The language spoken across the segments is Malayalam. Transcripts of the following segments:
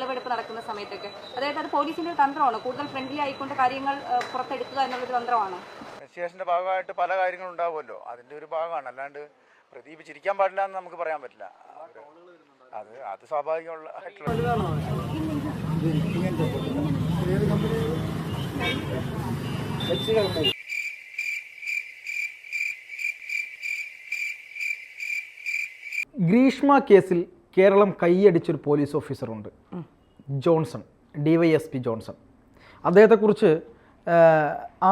തെളിവെടുപ്പ് നടക്കുന്ന സമയത്തൊക്കെ അതായത് അത് പോലീസിന്റെ തന്ത്രമാണ്, കൂടുതൽ ഫ്രണ്ട്ലി ആയിക്കൊണ്ട് കാര്യങ്ങൾ പുറത്തെടുക്കുക എന്നുള്ളൊരു തന്ത്രമാണ്. ഇൻവെസ്റ്റിഗേഷൻ്റെ ഭാഗമായിട്ട് പല കാര്യങ്ങളും ഉണ്ടാവുമല്ലോ, അതിൻ്റെ ഒരു ഭാഗമാണ്. അല്ലാണ്ട് പ്രദീപ് ചിരിക്കാൻ പാടില്ല എന്ന് നമുക്ക് പറയാൻ പറ്റില്ല. അത് സ്വാഭാവികമുള്ള ഗ്രീഷ്മ കേസിൽ കേരളം കൈയടിച്ചൊരു പോലീസ് ഓഫീസറുണ്ട്, ജോൺസൺ, DYSP ജോൺസൺ. അദ്ദേഹത്തെക്കുറിച്ച്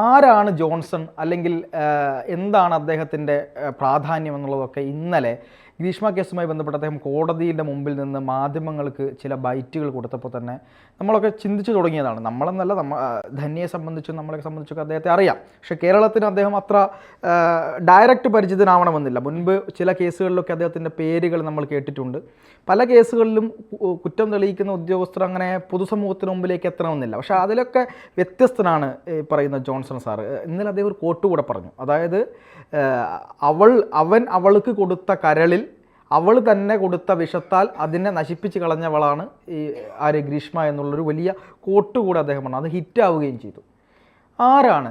ആരാണ് ജോൺസൺ, അല്ലെങ്കിൽ എന്താണ് അദ്ദേഹത്തിൻ്റെ പ്രാധാന്യം എന്നുള്ളതൊക്കെ ഇന്നലെ ഗ്രീഷ്മ കേസുമായി ബന്ധപ്പെട്ട് അദ്ദേഹം കോടതിയുടെ മുമ്പിൽ നിന്ന് മാധ്യമങ്ങൾക്ക് ചില ബൈറ്റുകൾ കൊടുത്തപ്പോൾ തന്നെ നമ്മളൊക്കെ ചിന്തിച്ചു തുടങ്ങിയതാണ്. നമ്മളെന്നല്ല, ധന്യയെ സംബന്ധിച്ചും നമ്മളെ സംബന്ധിച്ചൊക്കെ അദ്ദേഹത്തെ അറിയാം. പക്ഷേ കേരളത്തിന് അദ്ദേഹം അത്ര ഡയറക്റ്റ് പരിചിതനാവണമെന്നില്ല. മുൻപ് ചില കേസുകളിലൊക്കെ അദ്ദേഹത്തിൻ്റെ പേരുകൾ നമ്മൾ കേട്ടിട്ടുണ്ട്. പല കേസുകളിലും കുറ്റം തെളിയിക്കുന്ന ഉദ്യോഗസ്ഥർ അങ്ങനെ പൊതുസമൂഹത്തിന് മുമ്പിലേക്ക് എത്തണമെന്നില്ല. പക്ഷേ അതിലൊക്കെ വ്യത്യസ്തനാണ് പറയുന്ന ജോൺസൺ സാറ്. ഇന്നലെ അദ്ദേഹം ഒരു കോട്ട് കൂടെ പറഞ്ഞു. അതായത് അവൻ അവൾക്ക് കൊടുത്ത കരളിൽ അവൾ തന്നെ കൊടുത്ത വിഷത്താൽ അതിനെ നശിപ്പിച്ച് കളഞ്ഞവളാണ് ആര് ഗ്രീഷ്മ എന്നുള്ളൊരു വലിയ കോട്ട് കൂടെ അദ്ദേഹം പറഞ്ഞു. അത് ഹിറ്റാവുകയും ചെയ്തു. ആരാണ്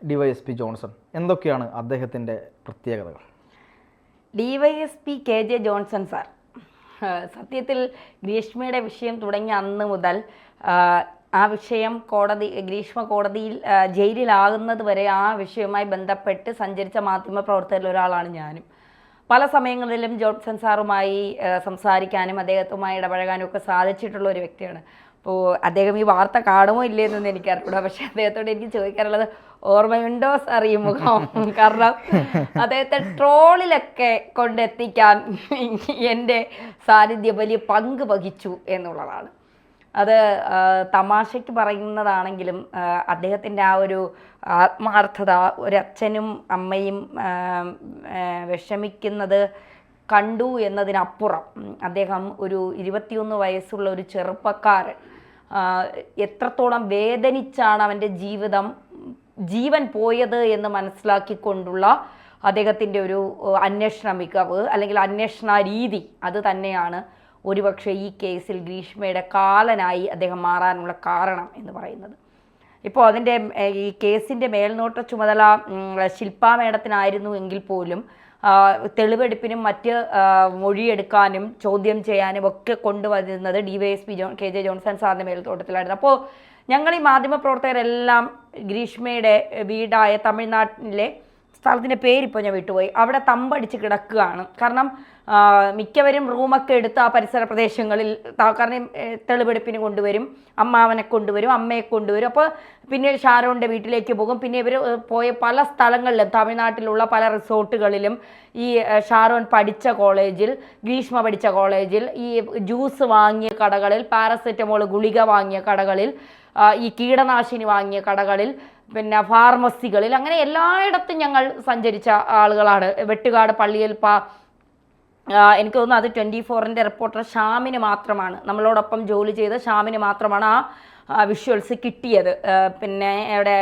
DYSP ജോൺസൺ? എന്തൊക്കെയാണ് അദ്ദേഹത്തിൻ്റെ പ്രത്യേകതകൾ? DYSP KJ ജോൺസൺ സാർ സത്യത്തിൽ ഗ്രീഷ്മയുടെ വിഷയം തുടങ്ങിയ അന്ന് മുതൽ ആ വിഷയം ഗ്രീഷ്മ കോടതിയിൽ ജയിലിലാകുന്നത് വരെ ആ വിഷയവുമായി ബന്ധപ്പെട്ട് സഞ്ചരിച്ച മാധ്യമപ്രവർത്തകരിൽ ഒരാളാണ് ഞാനും. പല സമയങ്ങളിലും ജോൺസൺ സാറുമായി സംസാരിക്കാനും അദ്ദേഹത്തുമായി ഇടപഴകാനും ഒക്കെ സാധിച്ചിട്ടുള്ള ഒരു വ്യക്തിയാണ്. അപ്പോൾ അദ്ദേഹം ഈ വാർത്ത കാണുമോ ഇല്ലേന്നൊന്നും എനിക്കറിയില്ല. പക്ഷേ അദ്ദേഹത്തോട് എനിക്ക് ചോദിക്കാനുള്ളത്, ഓർമ്മയുണ്ടോ സാർ ഈ മുഖം? കാരണം അദ്ദേഹത്തെ ട്രോളിലൊക്കെ കൊണ്ടെത്തിക്കാൻ എൻ്റെ സാന്നിധ്യം വലിയ പങ്ക് വഹിച്ചു എന്നുള്ളതാണ്. അത് തമാശയ്ക്ക് പറയുന്നതാണെങ്കിലും അദ്ദേഹത്തിൻ്റെ ആ ഒരു ആത്മാർത്ഥത, ഒരച്ഛനും അമ്മയും വിഷമിക്കുന്നത് കണ്ടു എന്നതിനപ്പുറം അദ്ദേഹം ഒരു 21 വയസ്സുള്ള ഒരു ചെറുപ്പക്കാരൻ എത്രത്തോളം വേദനിച്ചാണ് അവൻ്റെ ജീവൻ പോയത് എന്ന് മനസ്സിലാക്കിക്കൊണ്ടുള്ള അദ്ദേഹത്തിൻ്റെ ഒരു അന്വേഷണ മികവ് അല്ലെങ്കിൽ അന്വേഷണ രീതി, അത് തന്നെയാണ് ഒരുപക്ഷെ ഈ കേസിൽ ഗ്രീഷ്മയുടെ കാലനായി അദ്ദേഹം മാറാനുള്ള കാരണം എന്ന് പറയുന്നത്. ഇപ്പോൾ അതിൻ്റെ ഈ കേസിൻ്റെ മേൽനോട്ട ചുമതല ശില്പാ മേഡത്തിനായിരുന്നു എങ്കിൽ പോലും തെളിവെടുപ്പിനും മറ്റ് മൊഴിയെടുക്കാനും ചോദ്യം ചെയ്യാനും ഒക്കെ കൊണ്ടുവരുന്നത് DYSP KJ ജോൺസൺ സാറിൻ്റെ മേൽനോട്ടത്തിലായിരുന്നു. അപ്പോൾ ഞങ്ങൾ ഈ മാധ്യമപ്രവർത്തകരെല്ലാം ഗ്രീഷ്മയുടെ വീടായ തമിഴ്നാട്ടിലെ സ്ഥലത്തിൻ്റെ പേരിപ്പോൾ ഞാൻ വിട്ടുപോയി, അവിടെ തമ്പടിച്ച് കിടക്കുകയാണ്. കാരണം മിക്കവരും റൂമൊക്കെ എടുത്ത് ആ പരിസര പ്രദേശങ്ങളിൽ, കാരണം തെളിവെടുപ്പിന് കൊണ്ടുവരും, അമ്മാവനെ കൊണ്ടുവരും, അമ്മയെ കൊണ്ടുവരും. അപ്പോൾ പിന്നെ ഷാരോണിൻ്റെ വീട്ടിലേക്ക് പോകും. പിന്നെ ഇവർ പോയ പല സ്ഥലങ്ങളിലും, തമിഴ്നാട്ടിലുള്ള പല റിസോർട്ടുകളിലും, ഈ ഷാരോൺ പഠിച്ച കോളേജിൽ, ഗ്രീഷ്മ പഠിച്ച കോളേജിൽ, ഈ ജ്യൂസ് വാങ്ങിയ കടകളിൽ, പാരസെറ്റമോൾ ഗുളിക വാങ്ങിയ കടകളിൽ, ഈ കീടനാശിനി വാങ്ങിയ കടകളിൽ, പിന്നെ ഫാർമസികളിൽ, അങ്ങനെ എല്ലായിടത്തും ഞങ്ങൾ സഞ്ചരിച്ച ആളുകളാണ്. വെട്ടുകാട് പള്ളിയിൽ എനിക്ക് തോന്നുന്നു അത് 24-ൻ്റെ റിപ്പോർട്ടർ ഷാമിന് മാത്രമാണ്, നമ്മളോടൊപ്പം ജോലി ചെയ്ത ഷാമിന് മാത്രമാണ് ആ വിഷ്വൽസ് കിട്ടിയത്. പിന്നെ ഇവിടെ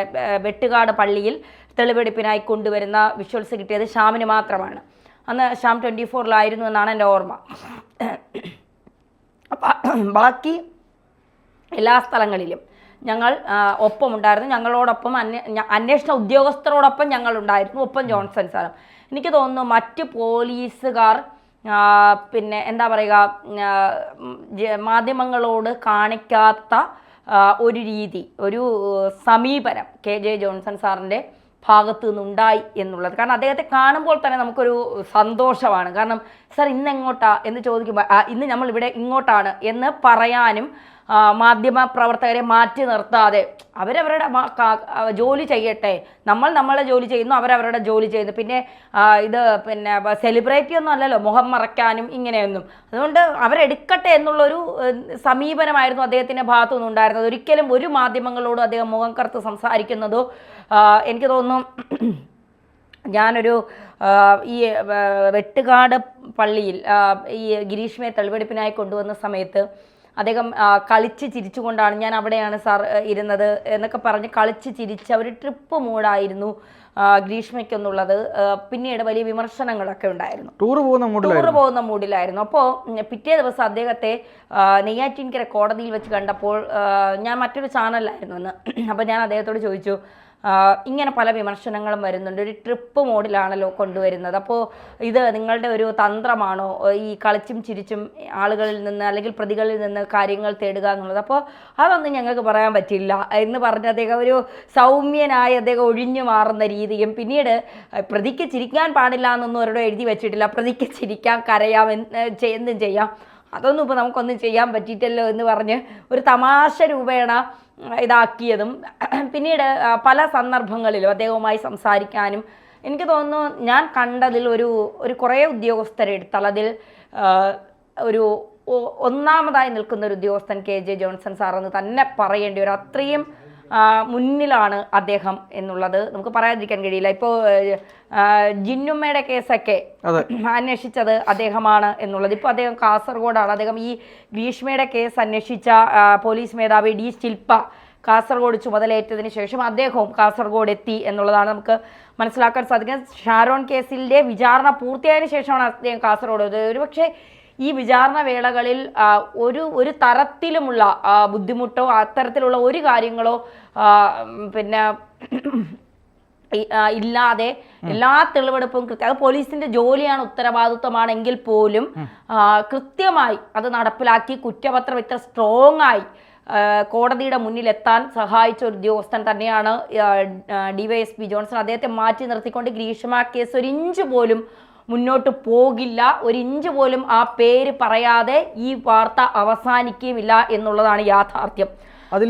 വെട്ടുകാട് പള്ളിയിൽ തെളിവെടുപ്പിനായി കൊണ്ടുവരുന്ന വിഷ്വൽസ് കിട്ടിയത് ഷാമിന് മാത്രമാണ്. അന്ന് ഷാം 24-ലായിരുന്നു എന്നാണ് എൻ്റെ ഓർമ്മ. അപ്പം ബാക്കി എല്ലാ സ്ഥലങ്ങളിലും ഞങ്ങൾ ഒപ്പമുണ്ടായിരുന്നു. ഞങ്ങളോടൊപ്പം അന്വേഷണ ഉദ്യോഗസ്ഥരോടൊപ്പം ഞങ്ങളുണ്ടായിരുന്നു, ഒപ്പം ജോൺസൺ സാറും. എനിക്ക് തോന്നുന്നു മറ്റ് പോലീസുകാർ പിന്നെ എന്താ പറയുക, മാധ്യമങ്ങളോട് കാണിക്കാത്ത ഒരു രീതി, ഒരു സമീപനം KJ ജോൺസൺ സാറിൻ്റെ ഭാഗത്തു നിന്നുണ്ടായി എന്നുള്ളത്. കാരണം അദ്ദേഹത്തെ കാണുമ്പോൾ തന്നെ നമുക്കൊരു സന്തോഷമാണ്. കാരണം സാർ ഇന്ന് എങ്ങോട്ടാ എന്ന് ചോദിക്കുമ്പോൾ ഇന്ന് നമ്മളിവിടെ ഇങ്ങോട്ടാണ് എന്ന് പറയാനും മാധ്യമ പ്രവർത്തകരെ മാറ്റി നിർത്താതെ അവരവരുടെ ജോലി ചെയ്യട്ടെ, നമ്മൾ നമ്മളെ ജോലി ചെയ്യുന്നു, അവരവരുടെ ജോലി ചെയ്യുന്നു. പിന്നെ ഇത് പിന്നെ സെലിബ്രേറ്റ് ഒന്നും അല്ലല്ലോ മുഖം മറയ്ക്കാനും ഇങ്ങനെയൊന്നും. അതുകൊണ്ട് അവരെടുക്കട്ടെ എന്നുള്ളൊരു സമീപനമായിരുന്നു അദ്ദേഹത്തിൻ്റെ ഭാഗത്തു നിന്നുണ്ടായിരുന്നത്. ഒരിക്കലും ഒരു മാധ്യമങ്ങളോടും അദ്ദേഹം മുഖം കറുത്ത് സംസാരിക്കുന്നതോ എനിക്ക് തോന്നുന്നു. ഞാനൊരു ഈ വെട്ടുകാട് പള്ളിയിൽ ഈ ഗ്രീഷ്മയെ തെളിവെടുപ്പിനായി കൊണ്ടുവന്ന സമയത്ത് അദ്ദേഹം കളിച്ച് ചിരിച്ചുകൊണ്ടാണ് ഞാൻ അവിടെയാണ് സാർ ഇരുന്നത് എന്നൊക്കെ പറഞ്ഞ് കളിച്ച് ചിരിച്ച് ഒരു ട്രിപ്പ് മൂഡായിരുന്നു ഗ്രീഷ്മയ്ക്കെന്നുള്ളത് പിന്നീട് വലിയ വിമർശനങ്ങളൊക്കെ ഉണ്ടായിരുന്നു. ടൂർ പോകുന്ന മൂഡിലായിരുന്നു. അപ്പോൾ പിറ്റേ ദിവസം അദ്ദേഹത്തെ നെയ്യാറ്റിൻകര കോടതിയിൽ വെച്ച് കണ്ടപ്പോൾ ഞാൻ മറ്റൊരു ചാനലിലായിരുന്നു എന്ന്. അപ്പോൾ ഞാൻ അദ്ദേഹത്തോട് ചോദിച്ചു, ഇങ്ങനെ പല വിമർശനങ്ങളും വരുന്നുണ്ട്, ഒരു ട്രിപ്പ് മോഡിലാണല്ലോ കൊണ്ടുവരുന്നത്, അപ്പോൾ ഇത് നിങ്ങളുടെ ഒരു തന്ത്രമാണോ ഈ കളിച്ചും ചിരിച്ചും ആളുകളിൽ നിന്ന് അല്ലെങ്കിൽ പ്രതികളിൽ നിന്ന് കാര്യങ്ങൾ തേടുക എന്നുള്ളത്? അപ്പോൾ അതൊന്നും ഞങ്ങൾക്ക് പറയാൻ പറ്റില്ല എന്ന് പറഞ്ഞ് അദ്ദേഹം ഒരു സൗമ്യനായി അദ്ദേഹം ഒഴിഞ്ഞു മാറുന്ന രീതിയും, പിന്നീട് പ്രതിക്ക് ചിരിക്കാൻ പാടില്ല എന്നൊന്നും അവരോട് എഴുതി വെച്ചിട്ടില്ല, പ്രതിക്ക് ചിരിക്കാം, കരയാം, എന്തും ചെയ്യാം, അതൊന്നും ഇപ്പോൾ നമുക്കൊന്നും ചെയ്യാൻ പറ്റിയിട്ടല്ലോ എന്ന് പറഞ്ഞ് ഒരു തമാശ രൂപേണ ഇതാക്കിയതും പിന്നീട് പല സന്ദർഭങ്ങളിലും അദ്ദേഹവുമായി സംസാരിക്കാനും എനിക്ക് തോന്നുന്നു ഞാൻ കണ്ടതിൽ ഒരു കുറേ ഉദ്യോഗസ്ഥരെടുത്താൽ അതിൽ ഒരു ഒന്നാമതായി നിൽക്കുന്ന ഒരു ഉദ്യോഗസ്ഥൻ KJ ജോൺസൺ സാറെന്ന് തന്നെ പറയേണ്ടി വരും. അത്രയും മുന്നിലാണ് അദ്ദേഹം എന്നുള്ളത് നമുക്ക് പറയാതിരിക്കാൻ കഴിയില്ല. ഇപ്പോൾ ജിന്നുമ്മയുടെ കേസൊക്കെ അന്വേഷിച്ചത് അദ്ദേഹമാണ് എന്നുള്ളത്. ഇപ്പോൾ അദ്ദേഹം കാസർഗോഡാണ്. അദ്ദേഹം ഈ ഗ്രീഷ്മയുടെ കേസ് അന്വേഷിച്ച പോലീസ് മേധാവി D ശില്പ കാസർഗോഡ് ചുമതലയേറ്റതിന് ശേഷം അദ്ദേഹവും കാസർഗോഡ് എത്തി എന്നുള്ളതാണ് നമുക്ക് മനസ്സിലാക്കാൻ സാധിക്കുന്നത്. ഷാരോൺ കേസിൻ്റെ വിചാരണ പൂർത്തിയായതിനു ശേഷമാണ് അദ്ദേഹം കാസർഗോഡ്. ഒരുപക്ഷെ ഈ വിചാരണ വേളകളിൽ ഒരു തരത്തിലുമുള്ള ബുദ്ധിമുട്ടോ അത്തരത്തിലുള്ള ഒരു കാര്യങ്ങളോ പിന്നെ ഇല്ലാതെ എല്ലാ തെളിവെടുപ്പും അത് പോലീസിന്റെ ജോലിയാണ്, ഉത്തരവാദിത്വമാണെങ്കിൽ പോലും കൃത്യമായി അത് നടപ്പിലാക്കി കുറ്റപത്രം ഇത്ര സ്ട്രോങ് ആയി കോടതിയുടെ മുന്നിലെത്താൻ സഹായിച്ച ഒരു ഉദ്യോഗസ്ഥൻ തന്നെയാണ് DYSP ജോൺസൺ. അദ്ദേഹത്തെ മാറ്റി നിർത്തിക്കൊണ്ട് ഗ്രീഷ്മ കേസ് ഒരു ഇഞ്ച് പോലും മുന്നോട്ട് പോകില്ല, ഒരു ഇഞ്ച് പോലും ആ പേര് പറയാതെ ഈ വാർത്ത അവസാനിക്കുകയുമില്ല എന്നുള്ളതാണ് യാഥാർത്ഥ്യം. അതിൽ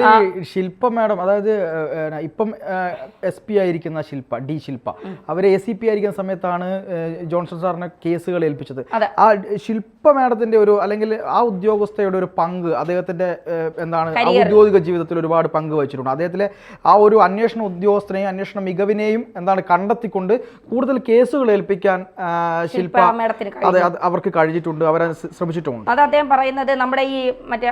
ശില്പ മാഡം, അതായത് ഇപ്പം SP ആയിരിക്കുന്ന D ശില്പ, അവർ ACP ആയിരിക്കുന്ന സമയത്താണ് ജോൺസൺ സാറിനെ കേസുകൾ ഏൽപ്പിച്ചത്. ആ ശില്പ മാഡത്തിന്റെ ഒരു അല്ലെങ്കിൽ ആ ഉദ്യോഗസ്ഥയുടെ ഒരു പങ്ക് അദ്ദേഹത്തിന്റെ എന്താണ് ഔദ്യോഗിക ജീവിതത്തിൽ ഒരുപാട് പങ്ക് വഹിച്ചിട്ടുണ്ട്. അദ്ദേഹത്തിലെ ആ ഒരു അന്വേഷണ ഉദ്യോഗസ്ഥനെയും അന്വേഷണ മികവിനെയും എന്താണ് കണ്ടെത്തിക്കൊണ്ട് കൂടുതൽ കേസുകൾ ഏൽപ്പിക്കാൻ ശില്പ അതെ അവർക്ക് കഴിഞ്ഞിട്ടുണ്ട്, അവരെ ശ്രമിച്ചിട്ടുമുണ്ട്. അത് അദ്ദേഹം പറയുന്നത് നമ്മുടെ ഈ മറ്റേ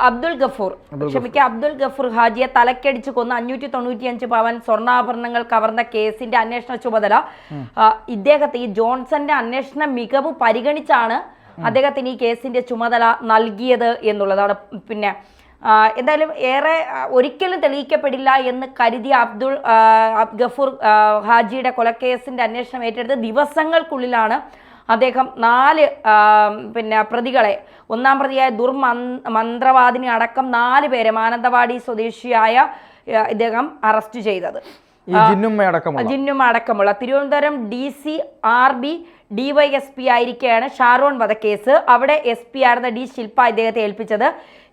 അബ്ദുൾ ഗഫൂർ ഹാജിയെ തലക്കടിച്ച് കൊന്ന് 595 പവൻ സ്വർണ്ണാഭരണങ്ങൾ കവർന്ന കേസിന്റെ അന്വേഷണ ചുമതല ഇദ്ദേഹത്തെ ഈ ജോൺസന്റെ അന്വേഷണ മികവ് പരിഗണിച്ചാണ് അദ്ദേഹത്തിന് ഈ കേസിന്റെ ചുമതല നൽകിയത് എന്നുള്ളതാണ്. പിന്നെ എന്തായാലും ഏറെ ഒരിക്കലും തെളിയിക്കപ്പെടില്ല എന്ന് കരുതിയ അബ്ദുൾ ഗഫൂർ ഹാജിയുടെ കൊലക്കേസിന്റെ അന്വേഷണം ഏറ്റെടുത്ത് ദിവസങ്ങൾക്കുള്ളിലാണ് അദ്ദേഹം 4 പിന്നെ പ്രതികളെ, ഒന്നാം പ്രതിയായ മന്ത്രവാദിനി അടക്കം 4 പേരെ മാനന്തവാടി സ്വദേശിയായ ഇദ്ദേഹം അറസ്റ്റ് ചെയ്തത്. ജിന്നുമ്മ അടക്കമുള്ള തിരുവനന്തപുരം DCRB DYSP ആയിരിക്കെയാണ് ഷാരോൺ വധക്കേസ്. അവിടെ SP ആയിരുന്ന D ശില്പ ഇദ്ദേഹത്തെ ഏൽപ്പിച്ചത്.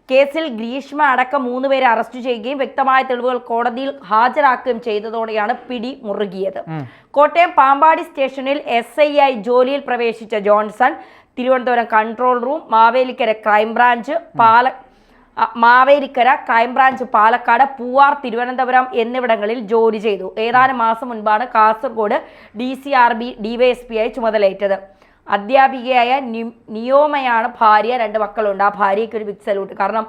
കേസിൽ ഗ്രീഷ്മ അടക്കം 3 പേരെ അറസ്റ്റ് ചെയ്യുകയും വ്യക്തമായ തെളിവുകൾ കോടതിയിൽ ഹാജരാക്കുകയും ചെയ്തതോടെയാണ് പിടി മുറുകിയത്. കോട്ടയം പാമ്പാടി സ്റ്റേഷനിൽ SI ആയി ജോലിയിൽ പ്രവേശിച്ച Johnson Thiruvananthapuram control room, Mavelikkara crime branch Palakkad, Poovar, Thiruvananthapuram എന്നിവിടങ്ങളിൽ ജോലി ചെയ്തു. ഏതാനും മാസം മുൻപാണ് കാസർഗോഡ് DCRB DYSP ആയി ചുമതലയേറ്റത്. അധ്യാപികയായ നിയോമയാണ് ഭാര്യ, 2 മക്കളുണ്ട്. ആ ഭാര്യയ്ക്ക് ഒരു ബിഗ് സല്യൂട്ട്. കാരണം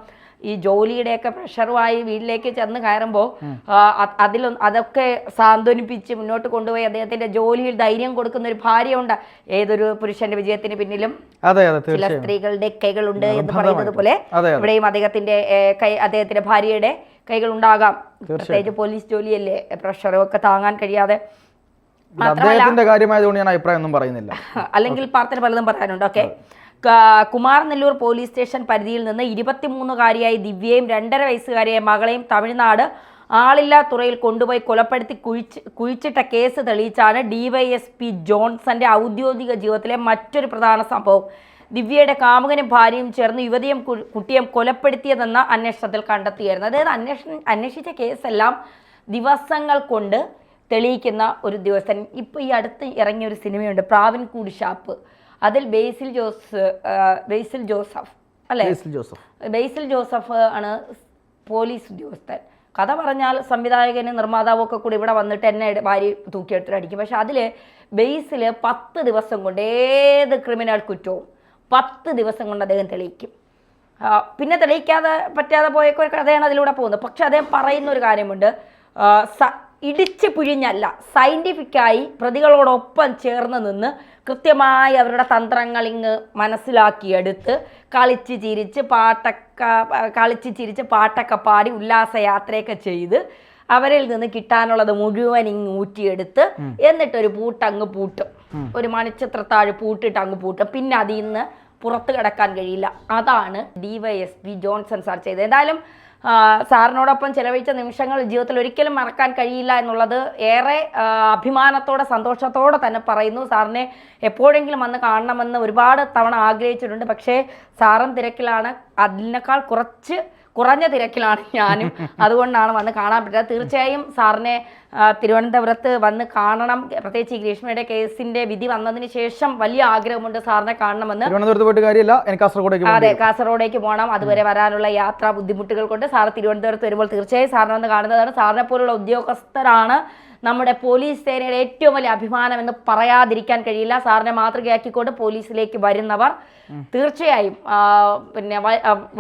ഈ ജോലിയുടെയൊക്കെ പ്രഷറുമായി വീട്ടിലേക്ക് ചെന്ന് കയറുമ്പോൾ അതൊക്കെ സാന്ത്വനിപ്പിച്ച് മുന്നോട്ട് കൊണ്ടുപോയി അദ്ദേഹത്തിന്റെ ജോലിയിൽ ധൈര്യം കൊടുക്കുന്ന ഒരു ഭാര്യയുണ്ട്. ഏതൊരു പുരുഷന്റെ വിജയത്തിന് പിന്നിലും ചില സ്ത്രീകളുടെ കൈകളുണ്ട് എന്ന് പറയുന്നത് പോലെ ഇവിടെയും അദ്ദേഹത്തിന്റെ ഭാര്യയുടെ കൈകൾ ഉണ്ടാകാം. പ്രത്യേകിച്ച് പോലീസ് ജോലിയല്ലേ, പ്രഷറൊക്കെ താങ്ങാൻ കഴിയാതെ പറയുന്നില്ല, അല്ലെങ്കിൽ പാർട്ടിന് പലതും പറയാനുണ്ട്. ഓക്കെ, കുമാരനെല്ലൂർ പോലീസ് സ്റ്റേഷൻ പരിധിയിൽ നിന്ന് 23-കാരിയായി ദിവ്യയും 2.5 വയസ്സുകാരിയായ മകളെയും തമിഴ്നാട് ആളില്ലാത്തുറയിൽ കൊണ്ടുപോയി കൊലപ്പെടുത്തി കുഴിച്ചിട്ട കേസ് തെളിയിച്ചാണ് DYSP ജോൺസന്റെ ഔദ്യോഗിക ജീവിതത്തിലെ മറ്റൊരു പ്രധാന സംഭവം. ദിവ്യയുടെ കാമുകനും ഭാര്യയും ചേർന്ന് യുവതിയും കുട്ടിയും കൊലപ്പെടുത്തിയതെന്ന അന്വേഷണത്തിൽ കണ്ടെത്തിയായിരുന്നു. അതായത് അന്വേഷിച്ച കേസെല്ലാം ദിവസങ്ങൾ കൊണ്ട് തെളിയിക്കുന്ന ഒരു ഉദ്യോഗസ്ഥൻ. ഇപ്പോൾ ഈ അടുത്ത് ഇറങ്ങിയ ഒരു സിനിമയുണ്ട്, പ്രാവിൻകൂടി ഷാപ്പ്. അതിൽ ബേസിൽ ജോസഫ് അല്ലേ, ബേസിൽ ജോസഫ് ആണ് പോലീസ് ഉദ്യോഗസ്ഥൻ. കഥ പറഞ്ഞാൽ സംവിധായകനും നിർമ്മാതാവും ഒക്കെ കൂടി ഇവിടെ വന്നിട്ട് എന്നെ ഭാര്യ തൂക്കിയെടുത്തിട്ട് അടിക്കും. പക്ഷെ അതിൽ ബേസിൽ 10 ദിവസം കൊണ്ട് ഏത് ക്രിമിനൽ കുറ്റവും 10 ദിവസം കൊണ്ട് അദ്ദേഹം തെളിയിക്കും. പിന്നെ തെളിയിക്കാതെ പറ്റാതെ പോയൊക്കെ ഒരു കഥയാണ് അതിലൂടെ പോകുന്നത്. പക്ഷെ അദ്ദേഹം പറയുന്ന ഒരു കാര്യമുണ്ട്, ഇടിച്ച് പിഴിഞ്ഞല്ല, സയൻറ്റിഫിക്കായി പ്രതികളോടൊപ്പം ചേർന്ന് നിന്ന് കൃത്യമായി അവരുടെ തന്ത്രങ്ങൾ ഇങ്ങ് മനസ്സിലാക്കിയെടുത്ത് കളിച്ച് ചിരിച്ച് പാട്ടൊക്കെ പാടി ഉല്ലാസയാത്രയൊക്കെ ചെയ്ത് അവരിൽ നിന്ന് കിട്ടാനുള്ളത് മുഴുവൻ ഇങ്ങ് ഊറ്റിയെടുത്ത് എന്നിട്ടൊരു പൂട്ടങ്ങ് പൂട്ടും, ഒരു മണിച്ചിത്രത്താഴ് പൂട്ടിട്ട് അങ്ങ് പൂട്ടും. പിന്നെ അതിൽ നിന്ന് പുറത്ത് കിടക്കാൻ കഴിയില്ല. അതാണ് DYSP ജോൺസൺ സാർ ചെയ്തത്. എന്തായാലും സാറിനോടൊപ്പം ചെലവഴിച്ച നിമിഷങ്ങൾ ജീവിതത്തിൽ ഒരിക്കലും മറക്കാൻ കഴിയില്ല എന്നുള്ളത് ഏറെ അഭിമാനത്തോടെ സന്തോഷത്തോടെ തന്നെ പറയുന്നു. സാറിനെ എപ്പോഴെങ്കിലും വന്ന് കാണണമെന്ന് ഒരുപാട് തവണ ആഗ്രഹിച്ചിട്ടുണ്ട്. പക്ഷേ സാറും തിരക്കിലാണ്, അതിനേക്കാൾ കുറഞ്ഞ തിരക്കിലാണ് ഞാനും. അതുകൊണ്ടാണ് വന്ന് കാണാൻ പറ്റുക. തീർച്ചയായും സാറിനെ തിരുവനന്തപുരത്ത് വന്ന് കാണണം. പ്രത്യേകിച്ച് ഈ ഗ്രീഷ്മയുടെ കേസിന്റെ വിധി വന്നതിന് ശേഷം വലിയ ആഗ്രഹമുണ്ട് സാറിനെ കാണണമെന്ന്. തിരുവനന്തപുരത്ത് പോയിട്ട് കാര്യമില്ല, എനിക്ക് കാസർഗോഡേക്ക് അതെ, കാസർഗോഡേക്ക് പോകണം. അതുവരെ വരാനുള്ള യാത്രാ ബുദ്ധിമുട്ടുകൾ കൊണ്ട് സാറ് തിരുവനന്തപുരത്ത് വരുമ്പോൾ തീർച്ചയായും സാറിനെ വന്ന് കാണുന്നതാണ്. സാറിനെ പോലുള്ള ഉദ്യോഗസ്ഥരാണ് നമ്മുടെ പോലീസ് സേനയുടെ ഏറ്റവും വലിയ അഭിമാനം എന്ന് പറയാതിരിക്കാൻ കഴിയില്ല. സാറിനെ മാതൃകയാക്കിക്കൊണ്ട് പോലീസിലേക്ക് വരുന്നവർ തീർച്ചയായും പിന്നെ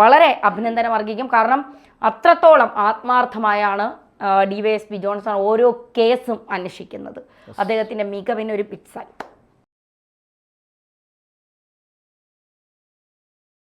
വളരെ അഭിനന്ദനം അർഹിക്കും. കാരണം അത്രത്തോളം ആത്മാർത്ഥമായാണ് DYSP ജോൺസൺ ഓരോ കേസും അന്വേഷിക്കുന്നത്. അദ്ദേഹത്തിൻ്റെ മികവിനൊരു പിക്സൽ.